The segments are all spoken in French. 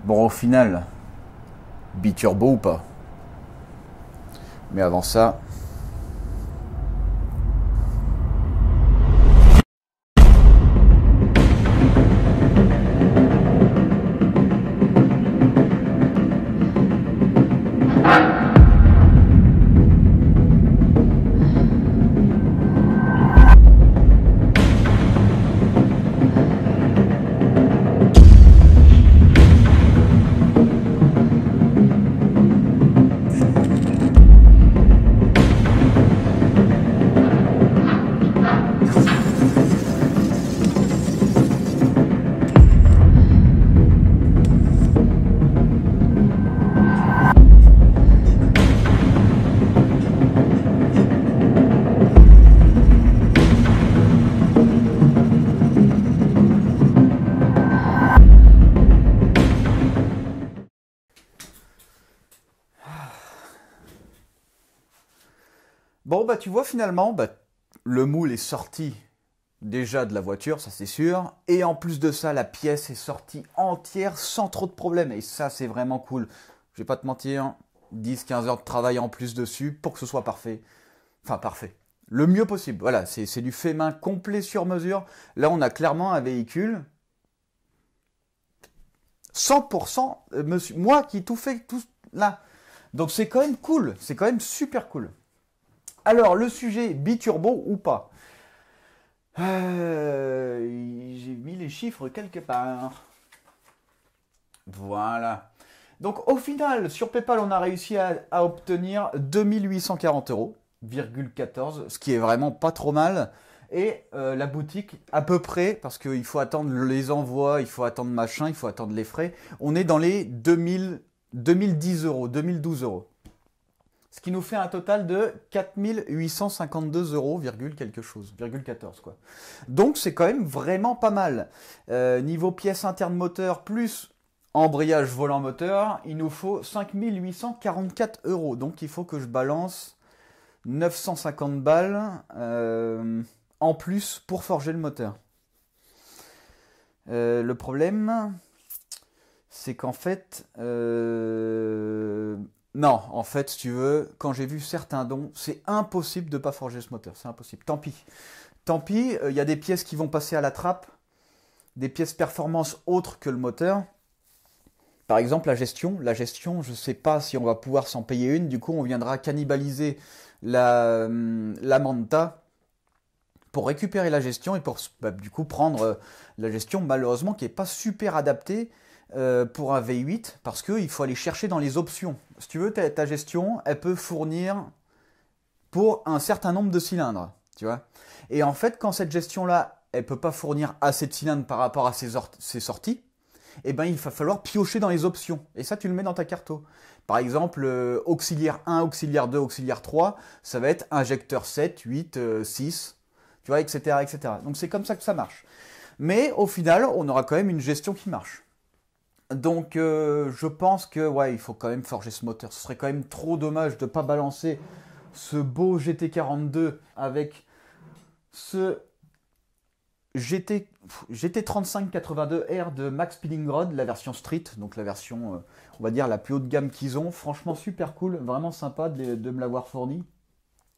Bon, au final, biturbo ou pas? Mais avant ça, bon bah tu vois finalement, le moule est sorti déjà de la voiture, ça c'est sûr, et en plus de ça, la pièce est sortie entière sans trop de problèmes, et ça c'est vraiment cool. Je vais pas te mentir, 10-15 heures de travail en plus dessus pour que ce soit parfait. Enfin parfait. Le mieux possible, voilà, c'est du fait main complet sur mesure. Là on a clairement un véhicule 100% moi qui tout fait, tout là. Donc c'est quand même cool, c'est quand même super cool. Alors, le sujet biturbo ou pas? J'ai mis les chiffres quelque part. Voilà. Donc, au final, sur PayPal, on a réussi à obtenir 2840 euros, 14, ce qui est vraiment pas trop mal. Et la boutique, à peu près, parce qu'il faut attendre les envois, il faut attendre machin, il faut attendre les frais, on est dans les 2010 euros, 2012 euros. Ce qui nous fait un total de 4852 euros, quelque chose, 14 quoi. Donc c'est quand même vraiment pas mal. Niveau pièces internes moteur plus embrayage volant moteur, il nous faut 5844 euros. Donc il faut que je balance 950 balles en plus pour forger le moteur. Le problème, c'est qu'en fait, non, en fait, si tu veux, quand j'ai vu certains dons, c'est impossible de ne pas forger ce moteur. C'est impossible. Tant pis. Tant pis, il y a des pièces qui vont passer à la trappe, des pièces performance autres que le moteur. Par exemple, la gestion. La gestion, je ne sais pas si on va pouvoir s'en payer une. Du coup, on viendra cannibaliser la Manta pour récupérer la gestion et pour du coup prendre la gestion, malheureusement, qui n'est pas super adaptée pour un V8 parce qu'il faut aller chercher dans les options. Si tu veux, ta gestion, elle peut fournir pour un certain nombre de cylindres, tu vois. Et en fait, quand cette gestion-là, elle peut pas fournir assez de cylindres par rapport à ses sorties, eh ben, il va falloir piocher dans les options. Et ça, tu le mets dans ta carto. Par exemple, auxiliaire 1, auxiliaire 2, auxiliaire 3, ça va être injecteur 7, 8, 6, tu vois, etc., etc. Donc c'est comme ça que ça marche. Mais au final, on aura quand même une gestion qui marche. Donc je pense que ouais, il faut quand même forger ce moteur. Ce serait quand même trop dommage de ne pas balancer ce beau GT42 avec ce GT3582R de Max Pillingrod, la version Street, donc la version, on va dire, la plus haut de gamme qu'ils ont. Franchement, super cool, vraiment sympa de me l'avoir fourni.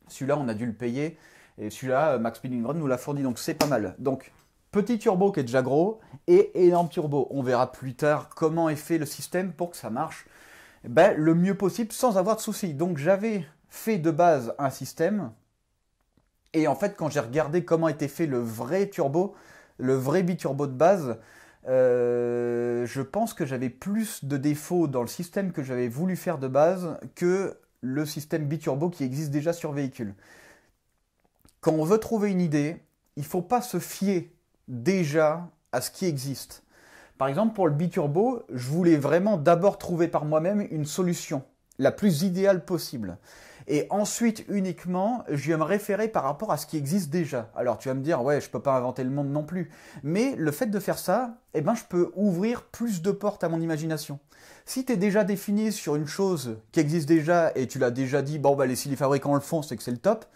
Celui-là, on a dû le payer, et celui-là, Max Pillingrod nous l'a fourni, donc c'est pas mal. Donc, petit turbo qui est déjà gros, et énorme turbo. On verra plus tard comment est fait le système pour que ça marche le mieux possible sans avoir de soucis. Donc, j'avais fait de base un système. Et en fait, quand j'ai regardé comment était fait le vrai turbo, le vrai biturbo de base, je pense que j'avais plus de défauts dans le système que j'avais voulu faire de base que le système biturbo qui existe déjà sur véhicule. Quand on veut trouver une idée, il ne faut pas se fier déjà à ce qui existe. Par exemple, pour le biturbo, je voulais vraiment d'abord trouver par moi-même une solution la plus idéale possible. Et ensuite, uniquement, je vais me référer par rapport à ce qui existe déjà. Alors, tu vas me dire, ouais, je peux pas inventer le monde non plus. Mais le fait de faire ça, eh ben, je peux ouvrir plus de portes à mon imagination. Si tu es déjà défini sur une chose qui existe déjà et tu l'as déjà dit, bon, bah, si les fabricants le font, c'est que c'est le top,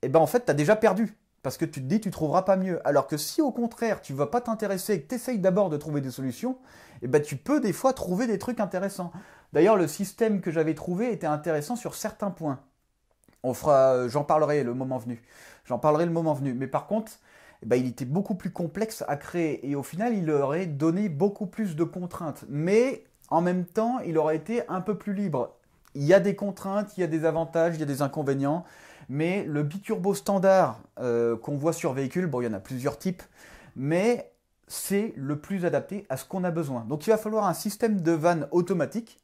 eh ben, en fait, tu as déjà perdu. Parce que tu te dis, tu trouveras pas mieux. Alors que si au contraire, tu vas pas t'intéresser et que tu essayes d'abord de trouver des solutions, eh ben, tu peux des fois trouver des trucs intéressants. D'ailleurs, le système que j'avais trouvé était intéressant sur certains points. J'en parlerai le moment venu. J'en parlerai le moment venu. Mais par contre, eh ben, il était beaucoup plus complexe à créer. Et au final, il aurait donné beaucoup plus de contraintes. Mais en même temps, il aurait été un peu plus libre. Il y a des contraintes, il y a des avantages, il y a des inconvénients. Mais le biturbo standard qu'on voit sur véhicule, bon, il y en a plusieurs types, mais c'est le plus adapté à ce qu'on a besoin. Donc il va falloir un système de vanne automatique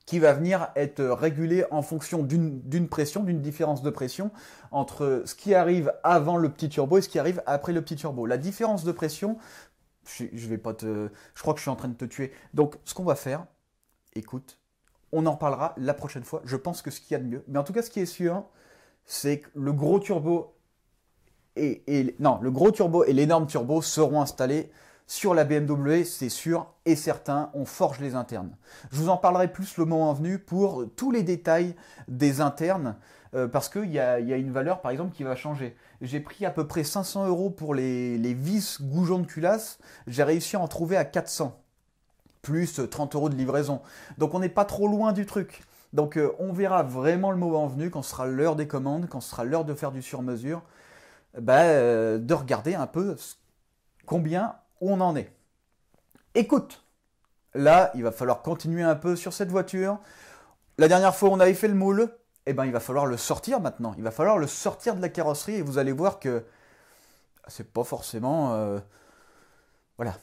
qui va venir être régulé en fonction d'une pression, d'une différence de pression entre ce qui arrive avant le petit turbo et ce qui arrive après le petit turbo. La différence de pression, je crois que je suis en train de te tuer. Donc ce qu'on va faire, écoute, on en parlera la prochaine fois. Je pense que ce qu'il y a de mieux. Mais en tout cas, ce qui est sûr, c'est que le gros turbo et l'énorme turbo seront installés sur la BMW, c'est sûr et certain, on forge les internes. Je vous en parlerai plus le moment venu pour tous les détails des internes, parce qu'il y a une valeur par exemple qui va changer. J'ai pris à peu près 500 € pour les vis goujons de culasse, j'ai réussi à en trouver à 400, plus 30 € de livraison. Donc on n'est pas trop loin du truc. Donc on verra vraiment le moment venu, quand ce sera l'heure des commandes, quand ce sera l'heure de faire du sur-mesure, de regarder un peu combien on en est. Écoute, là, il va falloir continuer un peu sur cette voiture. La dernière fois, on avait fait le moule. Eh ben, il va falloir le sortir maintenant. Il va falloir le sortir de la carrosserie et vous allez voir que c'est pas forcément... Voilà.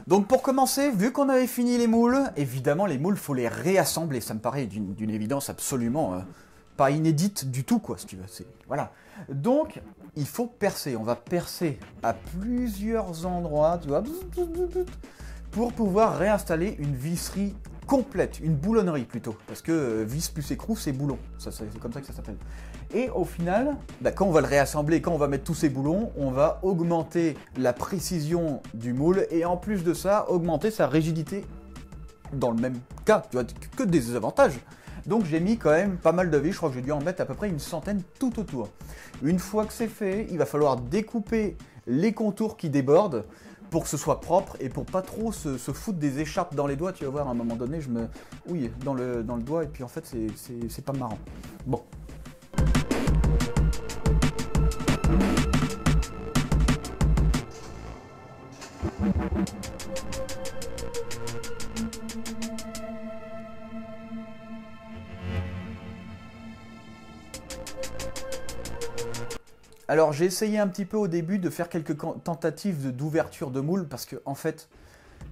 Donc pour commencer, vu qu'on avait fini les moules, évidemment les moules, faut les réassembler. Ça me paraît d'une évidence absolument pas inédite du tout, quoi, si tu veux. Voilà. Donc, il faut percer. On va percer à plusieurs endroits, tu vois, pour pouvoir réinstaller une visserie complète, une boulonnerie plutôt. Parce que vis plus écrou, c'est boulon. C'est comme ça que ça s'appelle. Et au final, quand on va le réassembler, quand on va mettre tous ces boulons, on va augmenter la précision du moule et en plus de ça, augmenter sa rigidité. Dans le même cas, tu vois, que des avantages. Donc j'ai mis quand même pas mal de vis, je crois que j'ai dû en mettre à peu près une centaine tout autour. Une fois que c'est fait, il va falloir découper les contours qui débordent pour que ce soit propre et pour pas trop se foutre des écharpes dans les doigts. Tu vas voir, à un moment donné, je me houille dans le doigt et puis en fait c'est pas marrant. Bon. Alors j'ai essayé un petit peu au début de faire quelques tentatives d'ouverture de moule parce que en fait,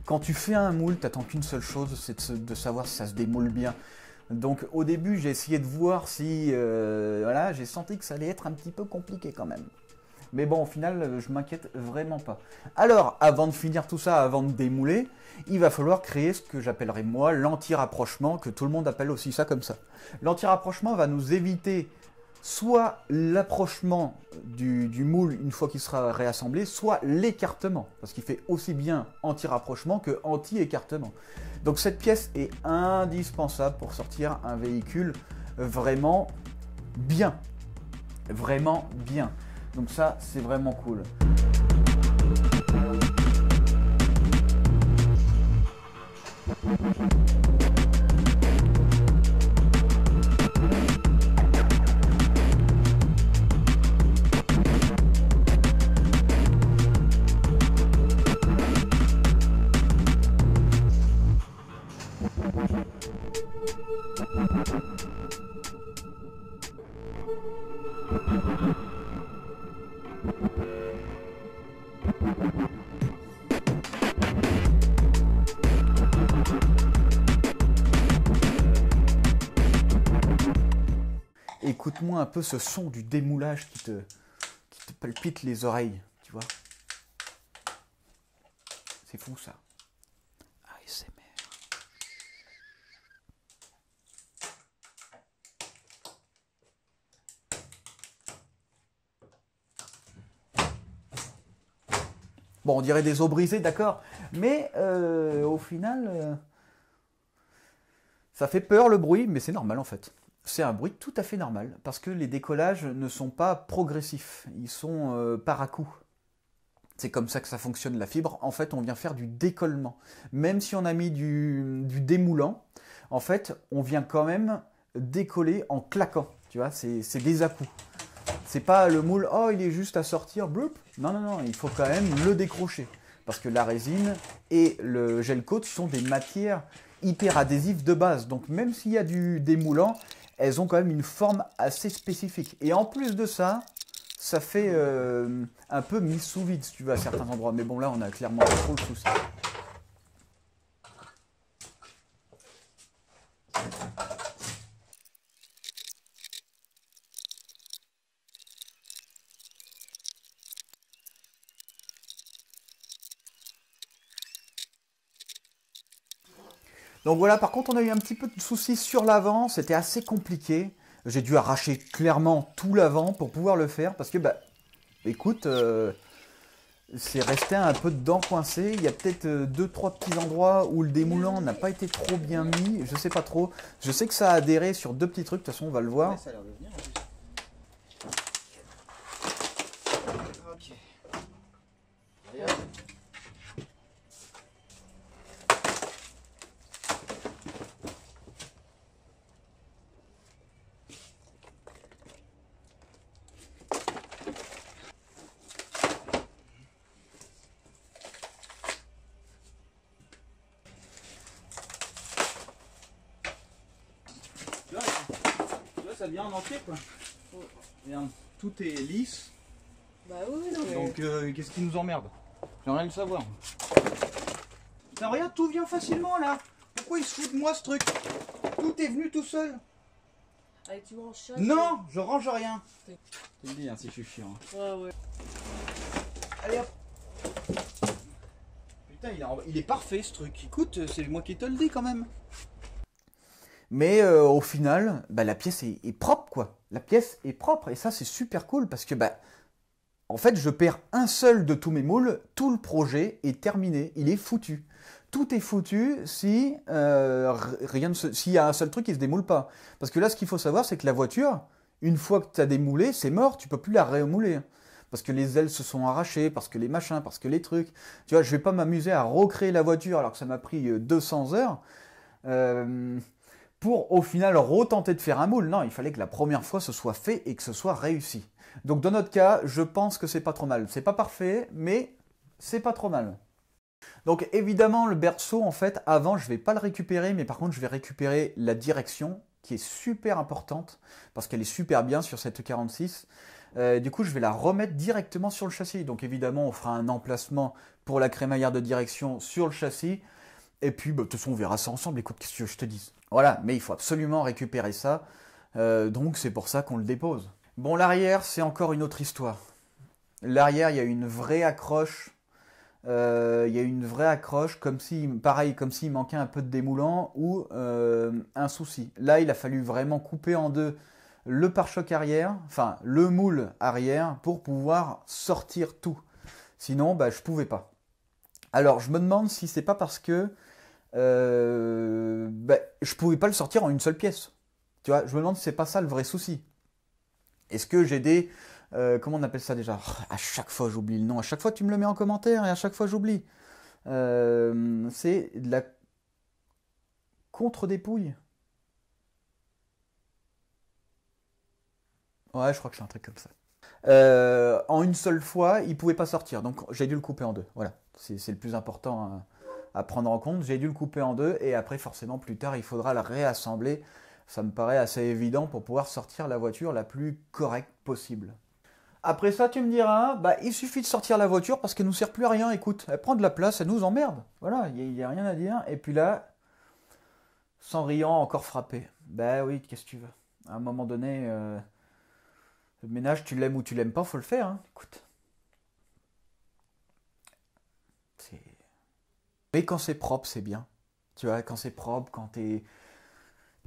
quand tu fais un moule, t'attends qu'une seule chose, c'est de savoir si ça se démoule bien. Donc au début, j'ai essayé de voir si... voilà, j'ai senti que ça allait être un petit peu compliqué quand même. Mais bon, au final, je m'inquiète vraiment pas. Alors, avant de finir tout ça, avant de démouler, il va falloir créer ce que j'appellerais moi l'anti-rapprochement, que tout le monde appelle aussi ça comme ça. L'anti-rapprochement va nous éviter soit l'approchement du moule une fois qu'il sera réassemblé, soit l'écartement, parce qu'il fait aussi bien anti-rapprochement que anti-écartement. Donc cette pièce est indispensable pour sortir un véhicule vraiment bien. Vraiment bien. Donc ça, c'est vraiment cool. Écoute-moi un peu ce son du démoulage qui te palpite les oreilles, tu vois. C'est fou ça. ASMR. Bon, on dirait des os brisés, d'accord, mais au final, ça fait peur le bruit, mais c'est normal en fait. c'est un bruit tout à fait normal, parce que les décollages ne sont pas progressifs, ils sont par à-coups. C'est comme ça que ça fonctionne la fibre. En fait, on vient faire du décollement. Même si on a mis du démoulant, en fait, on vient quand même décoller en claquant. Tu vois, c'est des à-coups. C'est pas le moule, oh, il est juste à sortir, bloup. Non, non, non, il faut quand même le décrocher. Parce que la résine et le gel coat sont des matières hyper adhésives de base. Donc, même s'il y a du démoulant, elles ont quand même une forme assez spécifique. Et en plus de ça, ça fait un peu mise sous vide, si tu veux, à certains endroits. Mais bon, là, on a clairement pas trop le souci. Donc voilà, par contre, on a eu un petit peu de soucis sur l'avant. C'était assez compliqué. J'ai dû arracher clairement tout l'avant pour pouvoir le faire. Parce que, bah, écoute, c'est resté un peu dedans coincé. Il y a peut-être 2-3 petits endroits où le démoulant n'a pas été trop bien mis. Je sais pas trop. Je sais que ça a adhéré sur 2 petits trucs. De toute façon, on va le voir. Ouais, ça a l'air de venir en plus. Ok. Regarde. Tu vois, ça vient en entier quoi. Regarde, tout est lisse. Bah oui, non mais... Donc qu'est-ce qui nous emmerde? J'aimerais le savoir. Putain, regarde, tout vient facilement là. Pourquoi il se fout de moi ce truc? Tout est venu tout seul. Allez, tu ranges ça. Non, je range rien. Tu me dis hein, si je suis chiant. Ouais, ouais. Allez hop. Putain, il est parfait ce truc. Écoute, c'est moi qui te le dis quand même. Mais au final, bah, la pièce est propre, quoi. La pièce est propre. Et ça, c'est super cool parce que, bah, en fait, je perds un seul de tous mes moules. Tout le projet est terminé. Il est foutu. Tout est foutu si s'il y a un seul truc qui se démoule pas. Parce que là, ce qu'il faut savoir, c'est que la voiture, une fois que tu as démoulé, c'est mort. Tu peux plus la remouler. Parce que les ailes se sont arrachées, parce que les machins, parce que les trucs. Tu vois, je vais pas m'amuser à recréer la voiture alors que ça m'a pris 200 heures. Pour au final retenter de faire un moule. Non, il fallait que la première fois ce soit fait et que ce soit réussi. Donc dans notre cas, je pense que c'est pas trop mal. C'est pas parfait, mais c'est pas trop mal. Donc évidemment, le berceau, en fait, avant, je vais pas le récupérer, mais par contre, je vais récupérer la direction, qui est super importante, parce qu'elle est super bien sur cette 46. Du coup, je vais la remettre directement sur le châssis. Donc évidemment, on fera un emplacement pour la crémaillère de direction sur le châssis. Et puis, bah, de toute façon, on verra ça ensemble. Écoute, qu'est-ce que je te dis? Voilà, mais il faut absolument récupérer ça. Donc, c'est pour ça qu'on le dépose. Bon, l'arrière, c'est encore une autre histoire. L'arrière, il y a une vraie accroche. Comme si, pareil, comme s'il manquait un peu de démoulant ou un souci. Là, il a fallu vraiment couper en deux le pare-choc arrière, enfin, le moule arrière, pour pouvoir sortir tout. Sinon, bah, je pouvais pas. Alors, je me demande si c'est pas parce que bah, je pouvais pas le sortir en une seule pièce. Tu vois, je me demande si c'est pas ça le vrai souci. Est-ce que j'ai des... comment on appelle ça déjà? À chaque fois j'oublie le nom. À chaque fois tu me le mets en commentaire et à chaque fois j'oublie. C'est de la contre-dépouille. Ouais, je crois que c'est un truc comme ça. En une seule fois, il pouvait pas sortir. Donc j'ai dû le couper en deux. Voilà, c'est le plus important à prendre en compte. J'ai dû le couper en deux et après forcément plus tard il faudra le réassembler. Ça me paraît assez évident pour pouvoir sortir la voiture la plus correcte possible. Après ça, tu me diras, bah, il suffit de sortir la voiture parce qu'elle nous sert plus à rien. Écoute, elle prend de la place, elle nous emmerde. Voilà, il n'y a rien à dire. Et puis là, Cendrillon encore frappé. Bah oui, qu'est-ce que tu veux? À un moment donné, le ménage, tu l'aimes ou tu l'aimes pas, faut le faire. Hein. Écoute. Mais quand c'est propre, c'est bien. Tu vois, quand c'est propre, quand t'es...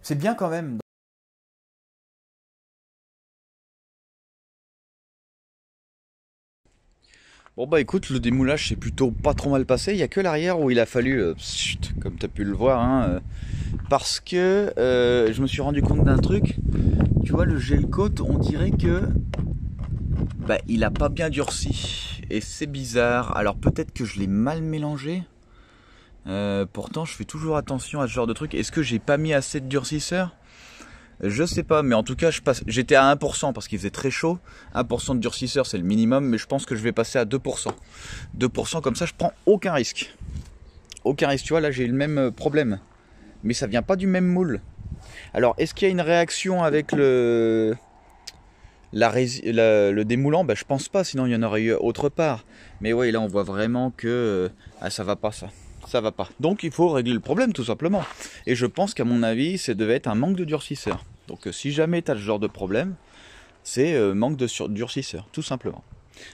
C'est bien quand même. Bon bah écoute, le démoulage s'est plutôt pas trop mal passé. Il n'y a que l'arrière où il a fallu, comme tu as pu le voir, hein, parce que je me suis rendu compte d'un truc. Tu vois, le gel coat, on dirait que bah, il a pas bien durci. Et c'est bizarre. Alors peut-être que je l'ai mal mélangé. Pourtant, je fais toujours attention à ce genre de truc. Est-ce que j'ai pas mis assez de durcisseur? Je sais pas, mais en tout cas, j'étais à 1% parce qu'il faisait très chaud. 1% de durcisseur, c'est le minimum, mais je pense que je vais passer à 2%. 2%, comme ça, je prends aucun risque. Aucun risque, tu vois, là, j'ai le même problème. Mais ça vient pas du même moule. Alors, est-ce qu'il y a une réaction avec le démoulant? Bah, je pense pas, sinon il y en aurait eu autre part. Mais oui, là, on voit vraiment que ça va pas, ça. Ça va pas. Donc il faut régler le problème tout simplement. Et je pense qu'à mon avis, ça devait être un manque de durcisseur. Donc si jamais tu as ce genre de problème, c'est manque de durcisseur, tout simplement.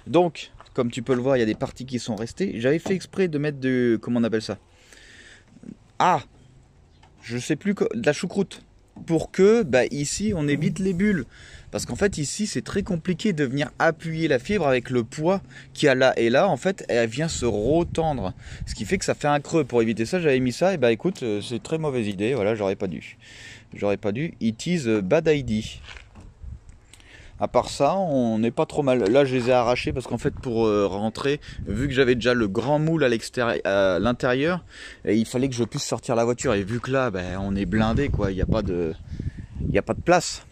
Donc, comme tu peux le voir, il y a des parties qui sont restées. J'avais fait exprès de mettre de... Comment on appelle ça? Ah, je sais plus, de la choucroute. Pour que, bah, ici, on évite les bulles. Parce qu'en fait, ici, c'est très compliqué de venir appuyer la fibre avec le poids qu'il y a là. Et là, en fait, elle vient se retendre. Ce qui fait que ça fait un creux. Pour éviter ça, j'avais mis ça. Et bah, écoute, c'est une très mauvaise idée. Voilà, j'aurais pas dû. J'aurais pas dû. It is a bad idea. À part ça, on n'est pas trop mal. Là, je les ai arrachés parce qu'en fait, pour rentrer, vu que j'avais déjà le grand moule à l'intérieur, il fallait que je puisse sortir la voiture. Et vu que là, ben, on est blindé, quoi. Il n'y a pas de place.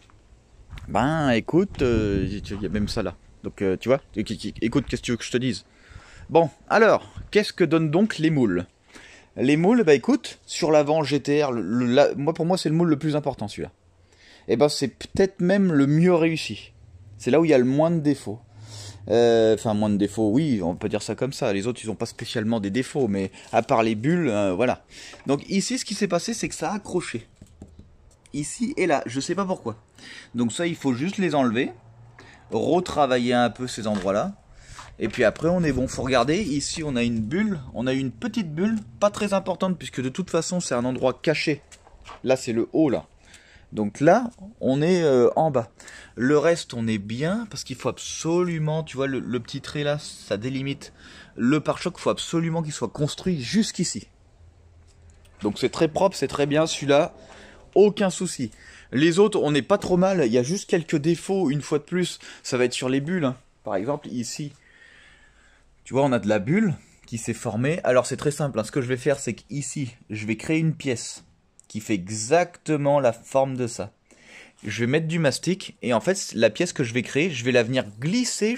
Ben, écoute, il y a même ça là. Donc, tu vois, écoute, qu'est-ce que tu veux que je te dise? Bon, alors, qu'est-ce que donnent donc les moules? Les moules, bah écoute, sur l'avant GTR, pour moi, c'est le moule le plus important, celui-là. Et ben, c'est peut-être même le mieux réussi. C'est là où il y a le moins de défauts. Enfin, moins de défauts, oui, on peut dire ça comme ça. Les autres, ils n'ont pas spécialement des défauts, mais à part les bulles, voilà. Donc ici, ce qui s'est passé, c'est que ça a accroché. Ici et là, je sais pas pourquoi. Donc ça, il faut juste les enlever, retravailler un peu ces endroits-là. Et puis après, on est bon. Faut regarder, ici, on a une bulle, on a une petite bulle, pas très importante, puisque de toute façon, c'est un endroit caché. Là, c'est le haut, là. Donc là, on est en bas. Le reste, on est bien, parce qu'il faut absolument, tu vois, le petit trait là, ça délimite le pare-choc, il faut absolument qu'il soit construit jusqu'ici. Donc c'est très propre, c'est très bien, celui-là, aucun souci. Les autres, on n'est pas trop mal, il y a juste quelques défauts, une fois de plus, ça va être sur les bulles. Hein. Par exemple, ici, tu vois, on a de la bulle qui s'est formée. Alors c'est très simple, hein. Ce que je vais faire, c'est qu'ici, je vais créer une pièce qui fait exactement la forme de ça. Je vais mettre du mastic et en fait la pièce que je vais créer, je vais la venir glisser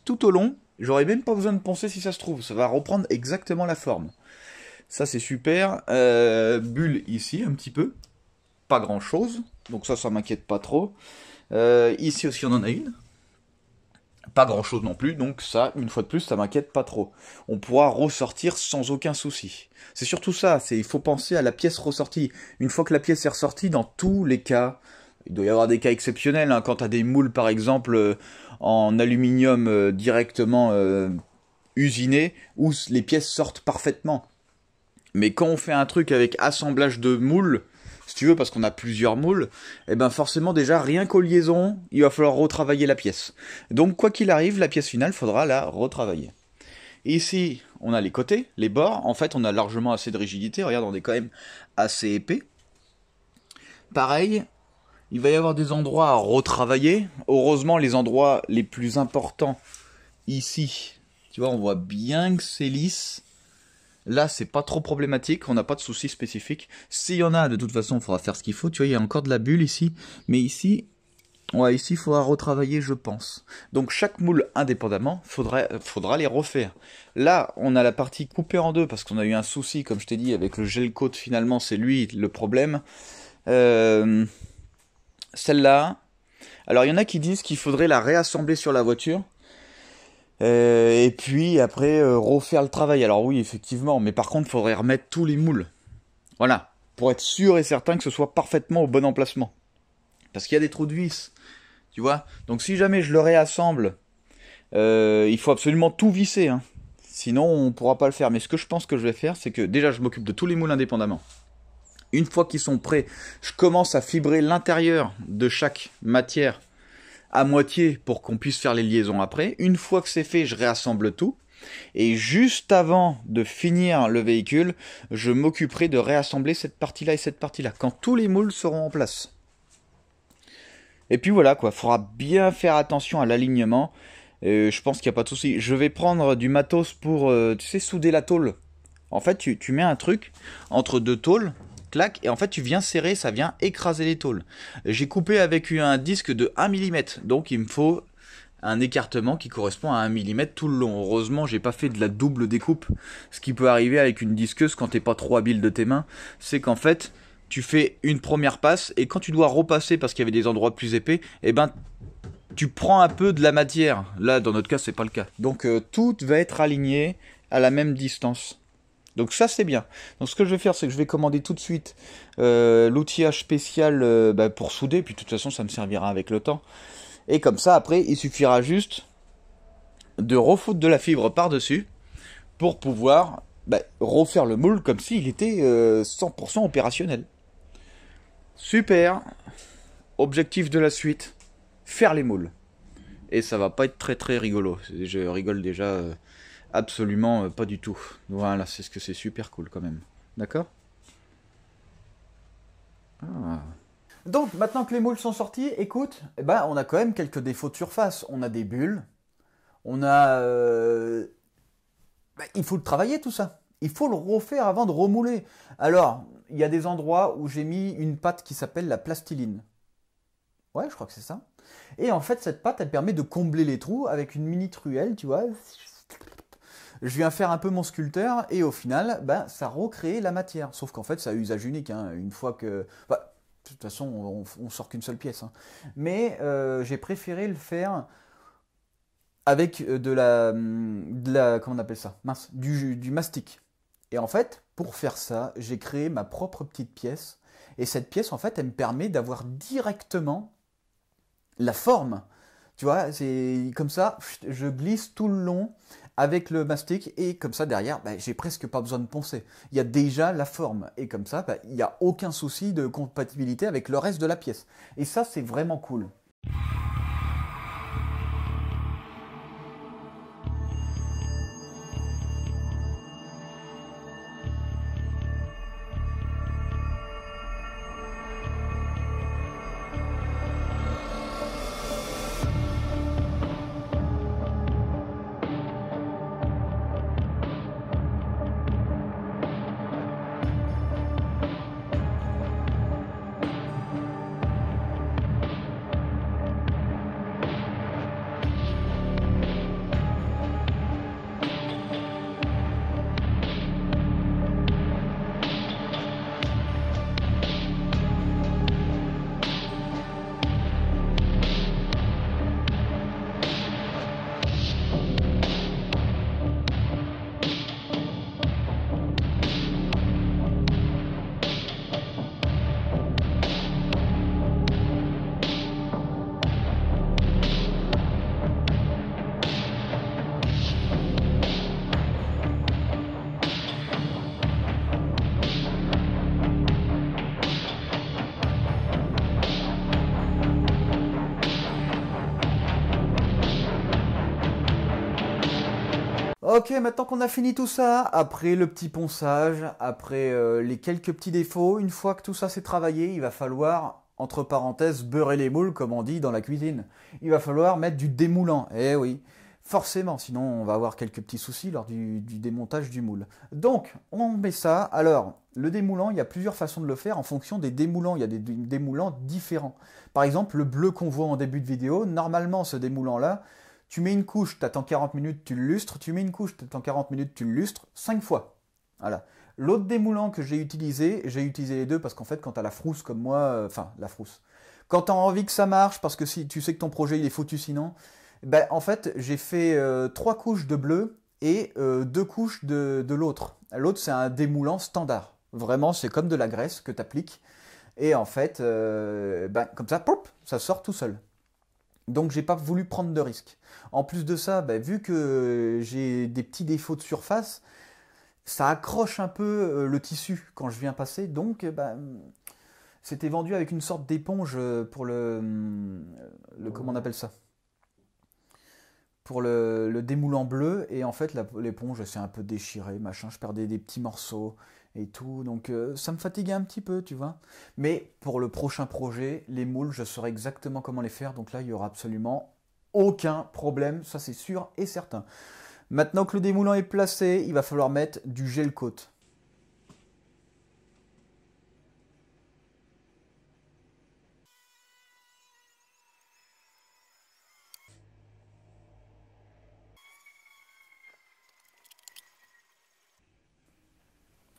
tout au long. J'aurai même pas besoin de poncer si ça se trouve, ça va reprendre exactement la forme. Ça c'est super. Bulle ici un petit peu, pas grand chose, donc ça m'inquiète pas trop. Ici aussi on en a une. Pas grand chose non plus, donc ça, une fois de plus, ça m'inquiète pas trop. On pourra ressortir sans aucun souci. C'est surtout ça, il faut penser à la pièce ressortie. Une fois que la pièce est ressortie, dans tous les cas, il doit y avoir des cas exceptionnels, hein, quand tu as des moules par exemple en aluminium directement usinés, où les pièces sortent parfaitement. Mais quand on fait un truc avec assemblage de moules, si tu veux, parce qu'on a plusieurs moules, et ben forcément déjà, rien qu'aux liaisons, il va falloir retravailler la pièce. Donc quoi qu'il arrive, la pièce finale, faudra la retravailler. Ici, on a les côtés, les bords, en fait on a largement assez de rigidité, regarde, on est quand même assez épais. Pareil, il va y avoir des endroits à retravailler. Heureusement, les endroits les plus importants, ici, tu vois, on voit bien que c'est lisse. Là, c'est pas trop problématique, on n'a pas de soucis spécifiques. S'il y en a, de toute façon, il faudra faire ce qu'il faut. Tu vois, il y a encore de la bulle ici. Mais ici, ouais, ici, il faudra retravailler, je pense. Donc, chaque moule indépendamment, faudra les refaire. Là, on a la partie coupée en deux, parce qu'on a eu un souci, comme je t'ai dit, avec le gel coat, finalement, c'est lui le problème. Celle-là, alors il y en a qui disent qu'il faudrait la réassembler sur la voiture. Et puis après refaire le travail. Alors oui, effectivement, mais par contre, il faudrait remettre tous les moules. Voilà, pour être sûr et certain que ce soit parfaitement au bon emplacement. Parce qu'il y a des trous de vis, tu vois. Donc si jamais je le réassemble, il faut absolument tout visser, hein. Sinon on ne pourra pas le faire. Mais ce que je pense que je vais faire, c'est que déjà je m'occupe de tous les moules indépendamment. Une fois qu'ils sont prêts, je commence à fibrer l'intérieur de chaque matière à moitié pour qu'on puisse faire les liaisons après. Une fois que c'est fait, je réassemble tout. Et juste avant de finir le véhicule, je m'occuperai de réassembler cette partie-là et cette partie-là, quand tous les moules seront en place. Et puis voilà quoi, faudra bien faire attention à l'alignement. Je pense qu'il n'y a pas de souci. Je vais prendre du matos pour, tu sais, souder la tôle. En fait, tu mets un truc entre deux tôles, clac, et en fait tu viens serrer, ça vient écraser les tôles. J'ai coupé avec un disque de 1 mm, donc il me faut un écartement qui correspond à 1 mm tout le long. Heureusement, j'ai pas fait de la double découpe. Ce qui peut arriver avec une disqueuse quand t'es pas trop habile de tes mains, c'est qu'en fait, tu fais une première passe et quand tu dois repasser parce qu'il y avait des endroits plus épais, eh ben tu prends un peu de la matière. Là, dans notre cas, c'est pas le cas. Donc tout va être aligné à la même distance. Donc ça c'est bien. Donc ce que je vais faire, c'est que je vais commander tout de suite l'outillage spécial pour souder, puis de toute façon ça me servira avec le temps. Et comme ça après il suffira juste de refoutre de la fibre par-dessus pour pouvoir refaire le moule comme s'il était 100% opérationnel. Super. Objectif de la suite, faire les moules. Et ça va pas être très très rigolo. Je rigole déjà... absolument pas du tout. Voilà, c'est ce que c'est super cool quand même. D'accord? Donc, maintenant que les moules sont sortis, écoute, eh ben, on a quand même quelques défauts de surface. On a des bulles. On a... il faut le travailler tout ça. Il faut le refaire avant de remouler. Alors, il y a des endroits où j'ai mis une pâte qui s'appelle la plastiline. Ouais, je crois que c'est ça. Et en fait, cette pâte, elle permet de combler les trous avec une mini truelle, tu vois. Je viens faire un peu mon sculpteur et au final, ça recrée la matière. Sauf qu'en fait, c'est à usage unique. Hein. Une fois que... de toute façon, on sort qu'une seule pièce. Hein. Mais j'ai préféré le faire avec de la... Comment on appelle ça? Mince, du mastic. Et en fait, pour faire ça, j'ai créé ma propre petite pièce. Et cette pièce, en fait, elle me permet d'avoir directement la forme. Tu vois, c'est comme ça, je glisse tout le long avec le mastic et comme ça derrière, j'ai presque pas besoin de poncer. Il y a déjà la forme et comme ça, il n'y a aucun souci de compatibilité avec le reste de la pièce. Et ça, c'est vraiment cool. Ok, maintenant qu'on a fini tout ça, après le petit ponçage, après les quelques petits défauts, une fois que tout ça s'est travaillé, il va falloir, entre parenthèses, beurrer les moules, comme on dit dans la cuisine. Il va falloir mettre du démoulant, eh oui, forcément, sinon on va avoir quelques petits soucis lors du démontage du moule. Donc, on met ça. Alors, le démoulant, il y a plusieurs façons de le faire en fonction des démoulants. Il y a des démoulants différents. Par exemple, le bleu qu'on voit en début de vidéo, normalement ce démoulant-là, tu mets une couche, tu attends 40 minutes, tu le lustres. Tu mets une couche, tu attends 40 minutes, tu le lustres 5 fois. Voilà. L'autre démoulant que j'ai utilisé les deux parce qu'en fait, quand tu as la frousse comme moi, enfin, la frousse. Quand tu as envie que ça marche, parce que si tu sais que ton projet il est foutu sinon, en fait, j'ai fait 3 couches de bleu et 2 couches de l'autre. L'autre, c'est un démoulant standard. Vraiment, c'est comme de la graisse que tu appliques. Et en fait, comme ça, pop, ça sort tout seul. Donc j'ai pas voulu prendre de risques. En plus de ça, vu que j'ai des petits défauts de surface, ça accroche un peu le tissu quand je viens passer. Donc c'était vendu avec une sorte d'éponge pour le comment on appelle ça? pour le démoulant bleu. Et en fait, l'éponge s'est un peu déchirée, machin. Je perdais des petits morceaux et tout. Donc ça me fatiguait un petit peu, tu vois. Mais pour le prochain projet, les moules, je saurai exactement comment les faire. Donc là, il y aura absolument aucun problème. Ça, c'est sûr et certain. Maintenant que le démoulant est placé, il va falloir mettre du gel coat.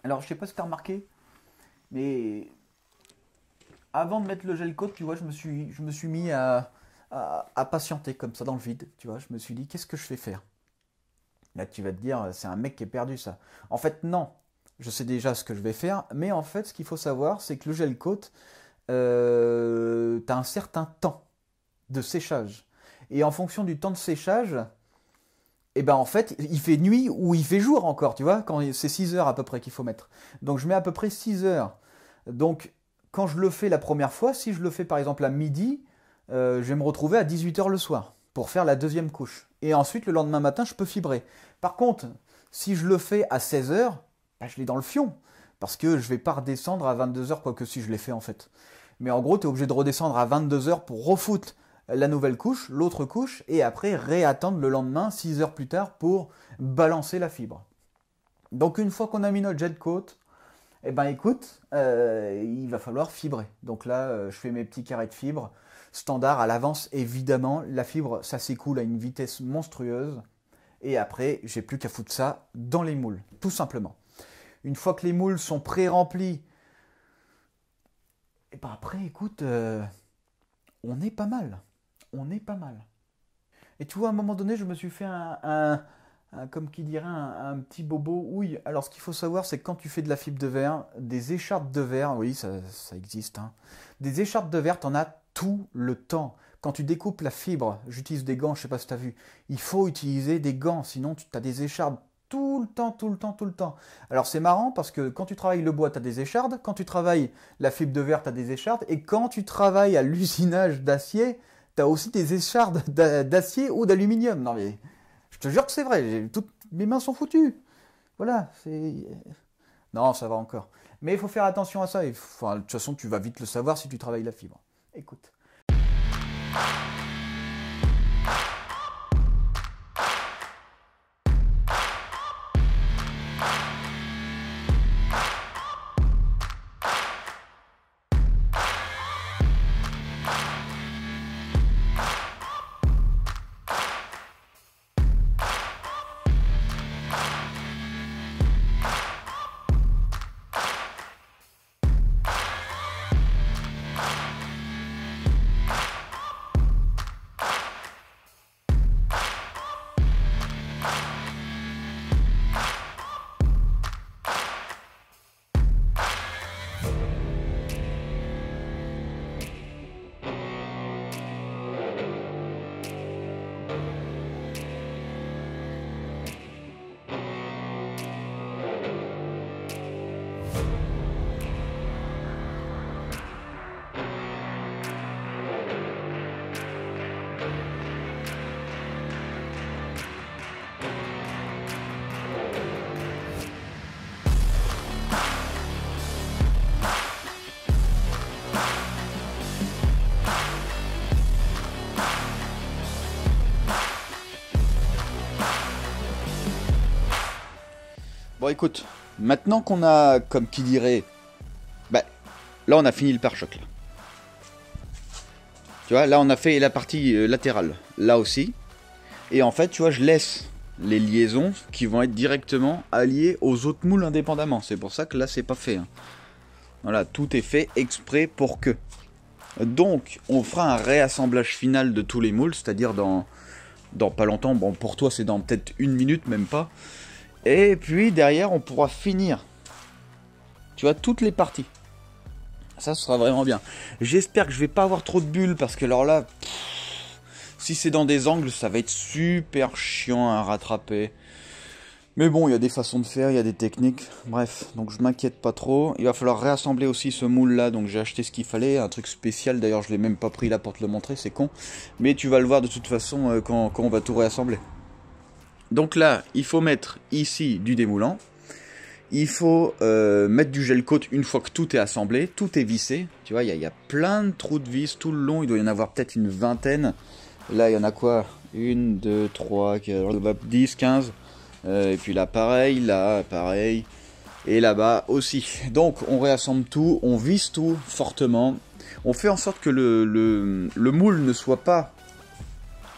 Alors, je sais pas si tu as remarqué, mais avant de mettre le gel coat, tu vois, je me suis mis à patienter comme ça dans le vide. Tu vois, je me suis dit, qu'est-ce que je fais faire? Là, tu vas te dire, c'est un mec qui est perdu, ça. En fait, non. Je sais déjà ce que je vais faire, mais en fait, ce qu'il faut savoir, c'est que le gel coat, tu as un certain temps de séchage. Et en fonction du temps de séchage, et ben en fait, il fait nuit ou il fait jour encore, tu vois, quand c'est 6 heures à peu près qu'il faut mettre. Donc je mets à peu près 6 heures. Donc quand je le fais la première fois, si je le fais par exemple à midi, je vais me retrouver à 18 heures le soir pour faire la deuxième couche. Et ensuite, le lendemain matin, je peux fibrer. Par contre, si je le fais à 16 heures, ben, je l'ai dans le fion. Parce que je ne vais pas redescendre à 22 heures, quoique si je l'ai fait en fait. Mais en gros, tu es obligé de redescendre à 22 heures pour refoutre la nouvelle couche, l'autre couche, et après réattendre le lendemain, 6 heures plus tard, pour balancer la fibre. Donc une fois qu'on a mis notre jet coat, eh ben écoute, il va falloir fibrer. Donc là, je fais mes petits carrés de fibre, standard à l'avance, évidemment, la fibre, ça s'écoule à une vitesse monstrueuse, et après, j'ai plus qu'à foutre ça dans les moules, tout simplement. Une fois que les moules sont pré-remplis, et ben après, écoute, on est pas mal. On est pas mal. Et tu vois, à un moment donné, je me suis fait comme qui dirait, un petit bobo houille. Alors, ce qu'il faut savoir, c'est que quand tu fais de la fibre de verre, des écharpes de verre, oui, ça existe, hein. Des écharpes de verre, t'en as tout le temps. Quand tu découpes la fibre, j'utilise des gants, je sais pas si tu as vu, il faut utiliser des gants, sinon tu as des échardes tout le temps, tout le temps, tout le temps. Alors c'est marrant parce que quand tu travailles le bois, tu as des échardes, quand tu travailles la fibre de verre, tu as des échardes, et quand tu travailles à l'usinage d'acier, tu as aussi des échardes d'acier ou d'aluminium. Non mais, je te jure que c'est vrai, toutes mes mains sont foutues. Voilà, c'est... Non, ça va encore. Mais il faut faire attention à ça, et, enfin, de toute façon, tu vas vite le savoir si tu travailles la fibre. Écoute. Bon, écoute, maintenant qu'on a, comme qui dirait, bah, là on a fini le pare-choc là. Tu vois, là on a fait la partie latérale, là aussi. Et en fait, tu vois, je laisse les liaisons qui vont être directement alliées aux autres moules indépendamment. C'est pour ça que là c'est pas fait, hein. Voilà, tout est fait exprès pour que. Donc, on fera un réassemblage final de tous les moules, c'est-à-dire dans pas longtemps. Bon, pour toi c'est dans peut-être 1 minute, même pas. Et puis derrière, on pourra finir, tu vois, toutes les parties. Ça, ce sera vraiment bien. J'espère que je vais pas avoir trop de bulles, parce que alors là, si c'est dans des angles, ça va être super chiant à rattraper. Mais bon, il y a des façons de faire, il y a des techniques. Bref, donc je m'inquiète pas trop. Il va falloir réassembler aussi ce moule là, donc j'ai acheté ce qu'il fallait, un truc spécial. D'ailleurs, je l'ai même pas pris là pour te le montrer, c'est con. Mais tu vas le voir de toute façon quand on va tout réassembler. Donc là, il faut mettre ici du démoulant. Il faut mettre du gel coat une fois que tout est assemblé, tout est vissé. Tu vois, il y a plein de trous de vis tout le long, il doit y en avoir peut-être une vingtaine. Là, il y en a quoi? 1, 2, 3, 10, 15. Et puis là, pareil, et là-bas aussi. Donc, on réassemble tout, on visse tout fortement. On fait en sorte que le moule ne soit pas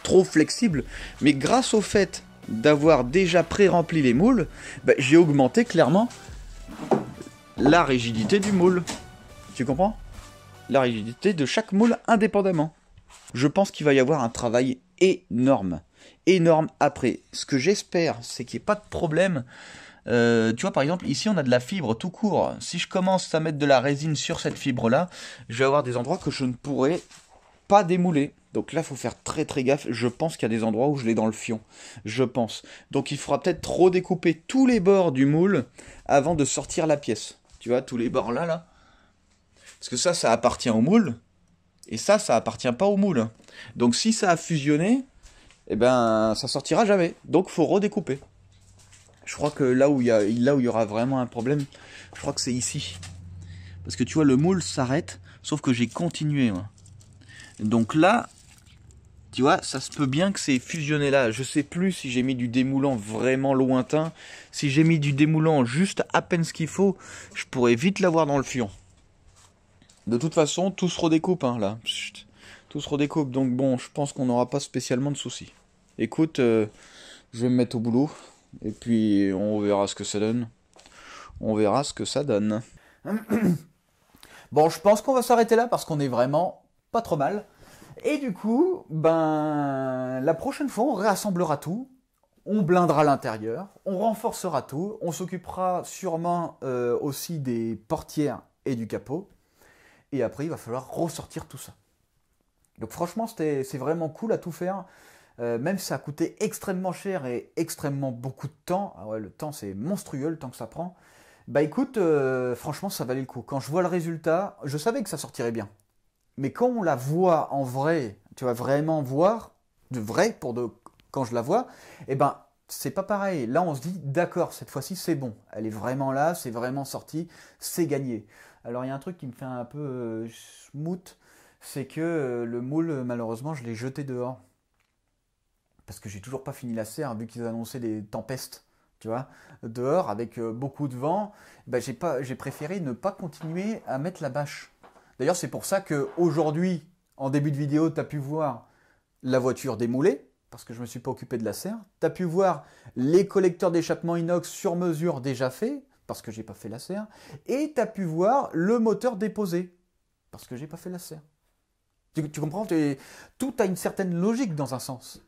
trop flexible, mais grâce au fait d'avoir déjà pré-rempli les moules, bah, j'ai augmenté clairement la rigidité du moule. Tu comprends? La rigidité de chaque moule indépendamment. Je pense qu'il va y avoir un travail énorme. Énorme après. Ce que j'espère, c'est qu'il n'y ait pas de problème. Tu vois, par exemple, ici, on a de la fibre tout court. Si je commence à mettre de la résine sur cette fibre-là, je vais avoir des endroits que je ne pourrai pas démouler. Donc là, il faut faire très très gaffe. Je pense qu'il y a des endroits où je l'ai dans le fion. Je pense. Donc il faudra peut-être redécouper tous les bords du moule avant de sortir la pièce. Tu vois, tous les bords là, là. Parce que ça appartient au moule. Et ça appartient pas au moule. Donc si ça a fusionné, eh ben, ça sortira jamais. Donc faut redécouper. Je crois que là où il y aura vraiment un problème, je crois que c'est ici. Parce que tu vois, le moule s'arrête, sauf que j'ai continué, moi. Donc là, tu vois, ça se peut bien que c'est fusionné là. Je sais plus si j'ai mis du démoulant vraiment lointain. Si j'ai mis du démoulant juste à peine ce qu'il faut, je pourrais vite l'avoir dans le fion. De toute façon, tout se redécoupe, hein, là. Chut. Tout se redécoupe, donc bon, je pense qu'on n'aura pas spécialement de soucis. Écoute, je vais me mettre au boulot, et puis on verra ce que ça donne. On verra ce que ça donne. Bon, je pense qu'on va s'arrêter là parce qu'on est vraiment pas trop mal. Et du coup, ben, la prochaine fois, on réassemblera tout. On blindera l'intérieur, on renforcera tout. On s'occupera sûrement aussi des portières et du capot. Et après, il va falloir ressortir tout ça. Donc franchement, c'est vraiment cool à tout faire. Même si ça a coûté extrêmement cher et extrêmement beaucoup de temps. Ah ouais, le temps, c'est monstrueux, le temps que ça prend. Bah écoute, franchement, ça valait le coup. Quand je vois le résultat, je savais que ça sortirait bien. Mais quand on la voit en vrai, tu vas vraiment voir, de vrai, quand je la vois, eh ben, c'est pas pareil. Là, on se dit, d'accord, cette fois-ci, c'est bon. Elle est vraiment là, c'est vraiment sorti, c'est gagné. Alors, il y a un truc qui me fait un peu schmout, c'est que le moule, malheureusement, je l'ai jeté dehors. Parce que j'ai toujours pas fini la serre, vu qu'ils annonçaient des tempêtes, tu vois, dehors, avec beaucoup de vent. Ben, j'ai préféré ne pas continuer à mettre la bâche. D'ailleurs, c'est pour ça qu'aujourd'hui, en début de vidéo, tu as pu voir la voiture démoulée, parce que je ne me suis pas occupé de la serre. Tu as pu voir les collecteurs d'échappement inox sur mesure déjà faits, parce que j'ai pas fait la serre. Et tu as pu voir le moteur déposé, parce que j'ai pas fait la serre. Tu comprends? Tout a une certaine logique dans un sens.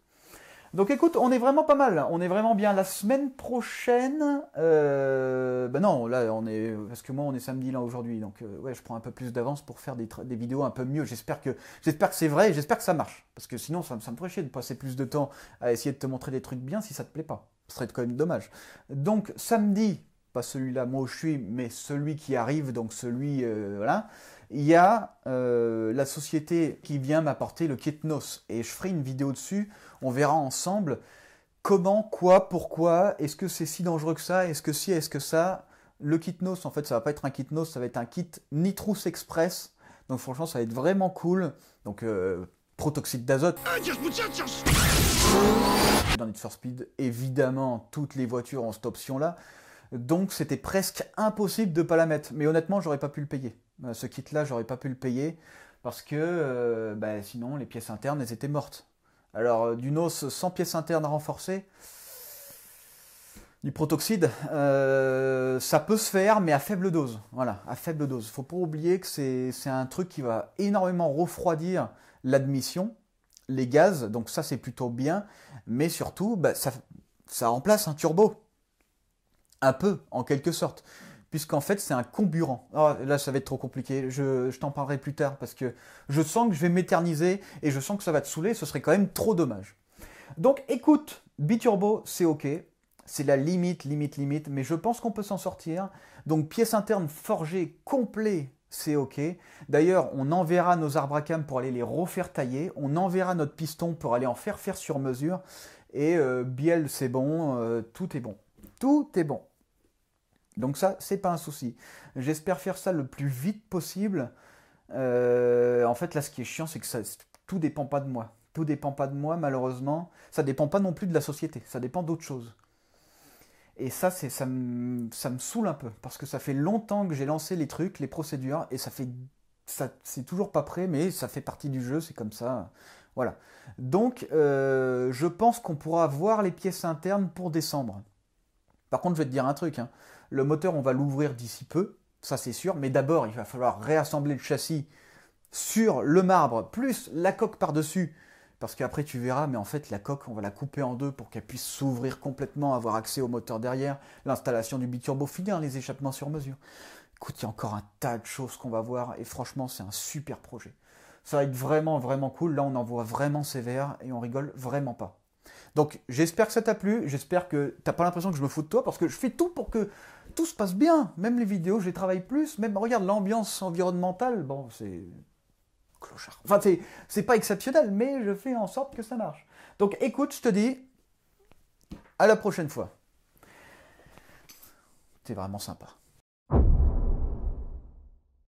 Donc écoute, on est vraiment pas mal, on est vraiment bien. La semaine prochaine, ben non, là on est, parce que moi on est samedi là aujourd'hui, donc ouais, je prends un peu plus d'avance pour faire des vidéos un peu mieux. J'espère que c'est vrai, et j'espère que ça marche, parce que sinon ça me ferait chier de passer plus de temps à essayer de te montrer des trucs bien si ça te plaît pas. Ce serait quand même dommage. Donc samedi, pas celui-là moi où je suis, mais celui qui arrive, donc celui, voilà. Il y a la société qui vient m'apporter le kit NOS et je ferai une vidéo dessus. On verra ensemble comment, quoi, pourquoi, est-ce que c'est si dangereux que ça, est-ce que si, est-ce que ça. Le kit NOS, en fait, ça va pas être un kit NOS, ça va être un kit Nitrous Express. Donc franchement, ça va être vraiment cool. Donc protoxyde d'azote. Dans Need for Speed, évidemment, toutes les voitures ont cette option-là. Donc c'était presque impossible de ne pas la mettre. Mais honnêtement, j'aurais pas pu le payer. Ce kit-là, j'aurais pas pu le payer parce que bah, sinon les pièces internes, elles étaient mortes. Alors du NOS sans pièces internes renforcées, du protoxyde, ça peut se faire, mais à faible dose. Voilà, à faible dose. Faut pas oublier que c'est un truc qui va énormément refroidir l'admission, les gaz. Donc ça, c'est plutôt bien. Mais surtout, bah, ça remplace un turbo. Un peu, en quelque sorte. Puisqu'en fait, c'est un comburant. Oh, là, ça va être trop compliqué. Je t'en parlerai plus tard parce que je sens que je vais m'éterniser et je sens que ça va te saouler. Ce serait quand même trop dommage. Donc, écoute, biturbo, c'est OK. C'est la limite, mais je pense qu'on peut s'en sortir. Donc pièce interne forgée complet, c'est ok. D'ailleurs, on enverra nos arbres à cam pour aller les refaire tailler. On enverra notre piston pour aller en faire sur mesure. Et bielle, c'est bon, tout est bon. Tout est bon. Donc ça, c'est pas un souci. J'espère faire ça le plus vite possible. En fait, là, ce qui est chiant, c'est que tout dépend pas de moi. Tout dépend pas de moi, malheureusement. Ça dépend pas non plus de la société. Ça dépend d'autre chose. Et ça me saoule un peu. Parce que ça fait longtemps que j'ai lancé les trucs, les procédures. Et c'est toujours pas prêt, mais ça fait partie du jeu. C'est comme ça. Voilà. Donc, je pense qu'on pourra voir les pièces internes pour décembre. Par contre, je vais te dire un truc. Hein. Le moteur, on va l'ouvrir d'ici peu. Ça, c'est sûr. Mais d'abord, il va falloir réassembler le châssis sur le marbre, plus la coque par-dessus. Parce qu'après, tu verras, mais en fait, la coque, on va la couper en deux pour qu'elle puisse s'ouvrir complètement, avoir accès au moteur derrière, l'installation du biturbo finir, les échappements sur mesure. Écoute, il y a encore un tas de choses qu'on va voir, et franchement, c'est un super projet. Ça va être vraiment, vraiment cool. Là, on en voit vraiment sévère, et on rigole vraiment pas. Donc, j'espère que ça t'a plu, j'espère que t'as pas l'impression que je me fous de toi, parce que je fais tout pour que tout se passe bien. Même les vidéos, je les travaille plus, même, regarde, l'ambiance environnementale, bon, c'est... clochard. Enfin, c'est pas exceptionnel, mais je fais en sorte que ça marche. Donc écoute, je te dis, à la prochaine fois. C'est vraiment sympa.